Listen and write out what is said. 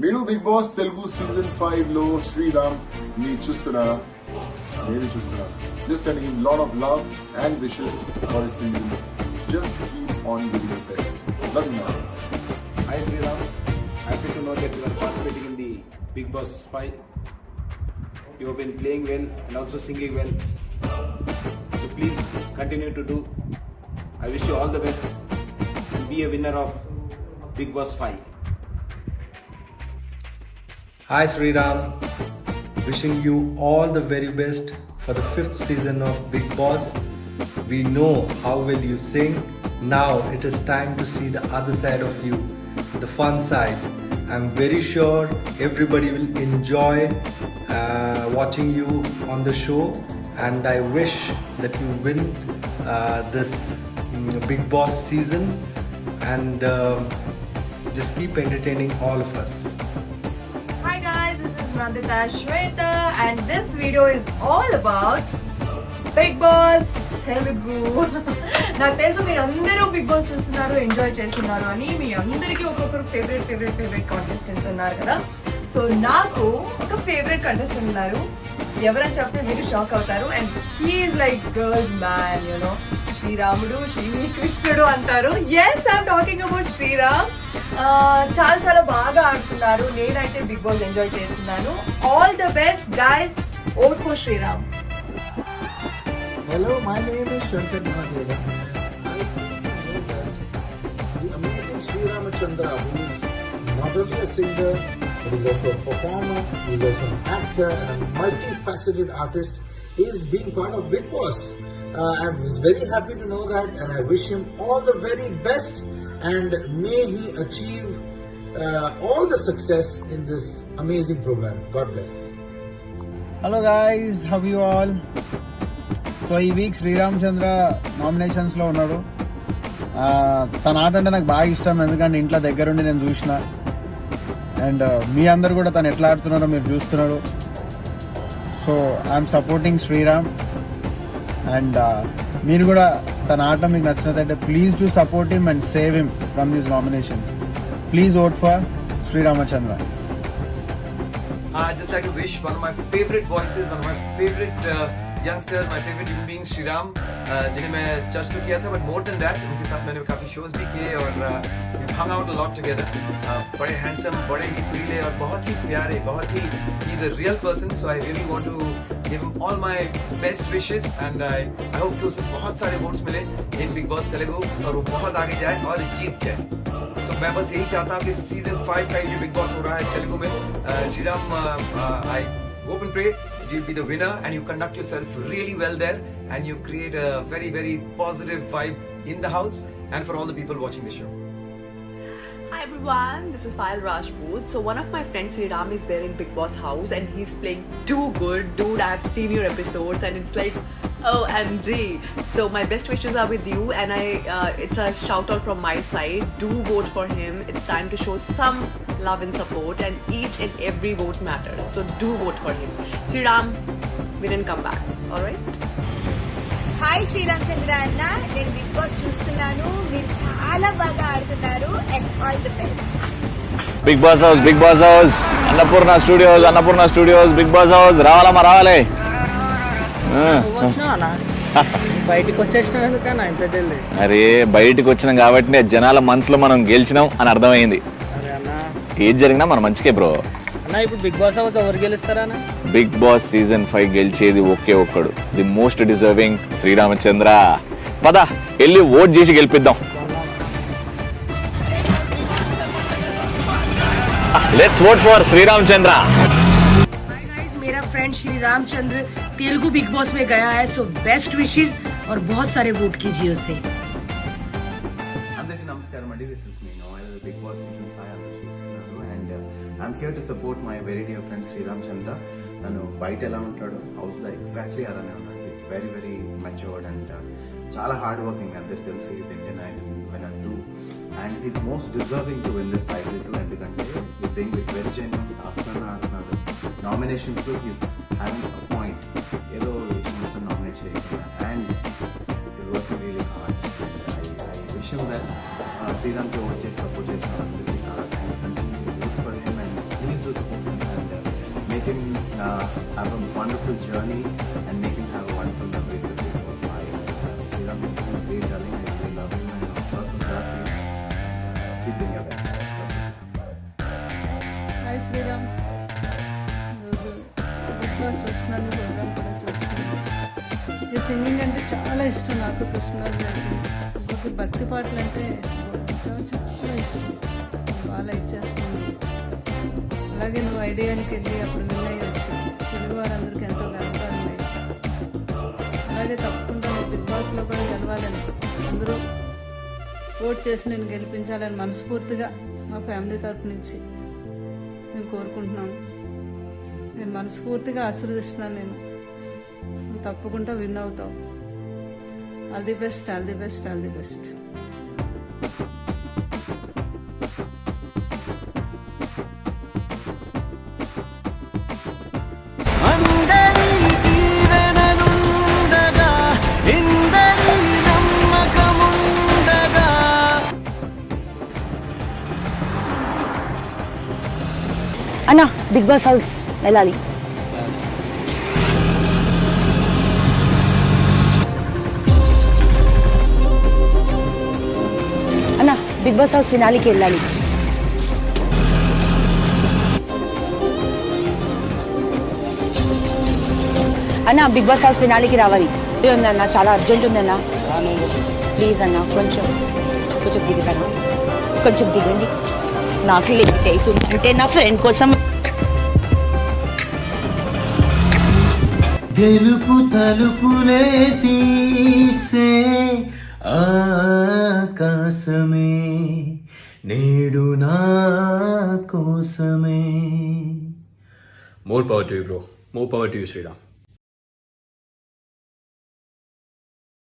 మీరు big boss Telugu season 5 లో శ్రీరామ్ ని చూస్తున్నారా? నేను చూస్తున్నాను. Just sending him lot of love and wishes for his season. Just keep on doing your best. Love you now. Hi Sriram, happy to know that you are participating in the Big Boss 5. You have been playing well and also singing well. So please continue to do. I wish you all the best and be a winner of Big Boss 5. Hi Sriram, wishing you all the very best for the 5th season of Big Boss. We know how well you sing. Now it is time to see the other side of you, the fun side. I'm very sure everybody will enjoy watching you on the show, and I wish that you win this Big Boss season and just keep entertaining all of us. Hi guys, this is Nandita Shweta and this video is all about Big Boss Telugu. నాకు తెలుసు మీరు అందరూ big boss చూస్తున్నారు, enjoy చేస్తున్నారు అని. మీ అందరికీ ఒక్కొక్కరు favourite contestants ఉన్నారు కదా. సో నాకు ఒక ఫేవరెట్ కంటెస్టెంట్ ఉన్నారు. ఎవరని చెప్తే మీరు షాక్ అవుతారు. And he is like girls man, you know, శ్రీరాముడు శ్రీకృష్ణుడు అంటారు. Yes, I'm talking about Sriram. చాలా బాగా ఆడుతున్నారు. నేనైతే బిగ్ బాస్ ఎంజాయ్ చేస్తున్నాను. All the best guys, vote for Sriram. Hello, my name is Shankar Mahadeva. I think you know that the amazing Sri Ramachandra, who is not only a singer, but is also a performer, he is also an actor and a multifaceted artist, is being part of Big Boss. I was very happy to know that, and I wish him all the very best, and may he achieve all the success in this amazing program. God bless. Hello guys, how are you all? So ఈ week Sriram చంద్ర నామినేషన్స్లో ఉన్నాడు. తన ఆట అంటే నాకు బాగా ఇష్టం, ఎందుకంటే ఇంట్లో దగ్గరుండి నేను చూసిన. అండ్ మీ అందరు కూడా తను ఎట్లా ఆడుతున్నారో మీరు చూస్తున్నారు. So I'm supporting Sriram. And మీరు కూడా తన ఆట మీకు నచ్చినట్లయితే please to support him and save him from these nominations. Please vote for Sriramachandra. I'd just like to wish one of my favorite voices, one of my favorite youngsters, my favorite human beings, Sriram, जिन्हें मैं जज तो किया था, but more than that, उनके साथ मैंने काफ़ी shows भी किए और we've hung out a lot together. बड़े handsome, बड़े ही सुरीले और बहुत ही प्यारे, बहुत ही he's a real person, so I really want to give him all my best wishes and I hope कि उसे बहुत सारे votes मिले in Big Boss Telugu और वो बहुत आगे जाए और जीत जाए. तो मैं बस यही चाहता हूँ कि सीजन 5 का जो बिग बॉस हो रहा है तेलुगु में, श्रीराम, आई hope and pray you'll be the winner and you conduct yourself really well there and you create a very positive vibe in the house and for all the people watching the show. Hi everyone, this is Payal Rajput. So one of my friends Sriram is there in Big Boss house and he's playing too good. Dude, I've seen your episodes and it's like OMG. So my best wishes are with you and it's a shout out from my side. Do vote for him. It's time to show some love and support and each and every vote matters. So do vote for him. Sriram, win and come back. Alright? Hi Sriram Chandra అన్న, నేను Bigg Boss చూస్తున్నాను. మీరు చాలా బాగా ఆడుతున్నారు. And all the best. Bigg Boss house Annapurna studios Bigg Boss house రావాలమ్మా, రావాలి. అరే బయటికి వచ్చినాం కాబట్టి జనాల మనసులో మనం గెలిచినాం అని అర్థమైంది. ఏది జరిగినా మన మంచికే బ్రో. ఇప్పుడు బిగ్ బాస్ హౌస్ ఎవరు గెలుస్తారా? బిగ్ బాస్ సీజన్ 5 గెలిచేది ఒకే ఒక్కడు, ది మోస్ట్ డిజర్వింగ్ శ్రీరామచంద్ర. పద వెళ్ళి ఓట్ చేసి గెలిపిద్దాం. Let's vote for Sriramachandra. Hi guys, मेरा friend Sri Ramachandra Telugu Bigg Boss में गया है, सो बेस्ट विशेस और बहुत सारे वोट कीजिए उसे. అందరికీ నమస్కారం అండి. This is me Noel, Bigg Boss season 5 చూస్తున్నాను and I'm here to support my very dear friend Sriram Chandra. తను బయట ఎలా ఉంటాడో హౌస్లో ఎగ్జాక్ట్లీ అలానే ఉన్నాడు. ఈస్ వెరీ మెచ్యూర్డ్ అండ్ చాలా హార్డ్ వర్కింగ్. అందరికి తెలిసి is Indian Idol winner too and is most deserving to win this title too. ఎందుకంటే ఈ థింగ్ విత్ వెరీ జెన్యూన్ ఆస్కర్ ఆడుతున్నాడు. నామినేషన్స్లో ఈజ్ హ్యావింగ్ అ పాయింట్, ఏదో విషయంలో నామినేట్ చేయకుండా and is working really hard. I wish him that శ్రీరామ్కి vote చేసి సపోర్ట్ చేసిన అందరికీ చాలా thanks. Continue for him and have a wonderful journey and make him have a wonderful memories with Big Boss. Sriram, you're doing great, darling. I really love you and lots of love to you. Keep doing your best. Hi Sriram, ఈరోజు Bigg Boss చూస్తున్నాను, programme కూడా చూస్తున్నాను. ఈ singing అంటే చాలా ఇష్టం నాకు, కృష్ణరాజు గారికి. భక్తి పాటలు అంటే చాలా ఇష్టం, బాగా లైక్ చేస్తాను. అలాగే నువ్వు ఐడియానికి వెళ్ళి అప్పుడు విన్ అయ్యొచ్చు, తెలుగు వారందరికీ ఎంతో గర్వకారణం. అలాగే తప్పకుండా నువ్వు బిగ్ బాస్లో కూడా గెలవాలని, అందరూ ఓట్ చేసి నేను గెలిపించాలని మనస్ఫూర్తిగా మా ఫ్యామిలీ తరఫు నుంచి మేము కోరుకుంటున్నాము. నేను మనస్ఫూర్తిగా ఆశీర్వదిస్తున్నాను. నువ్వు తప్పకుండా విన్ అవుతావు. All the best, all the best, all the best. అన్నా బిగ్ బాస్ హౌస్ వెళ్ళాలి. అన్నా బిగ్ బాస్ హౌస్ ఫినాలికి వెళ్ళాలి. అన్నా బిగ్ బాస్ హౌస్ ఫినాలికి రావాలి. ఉందన్నా, చాలా అర్జెంట్ ఉందన్నా. ప్లీజ్ అన్నా కొంచెం దిగుతారా? కొంచెం దిగండి, నాకు లేట్ అవుతుంది. అంటే నా ఫ్రెండ్ కోసం. గెలుపు తలుపులే తీసే ఆకాశమే నేడు నా కోసమే. More power to you, bro. More power to you, Sriram.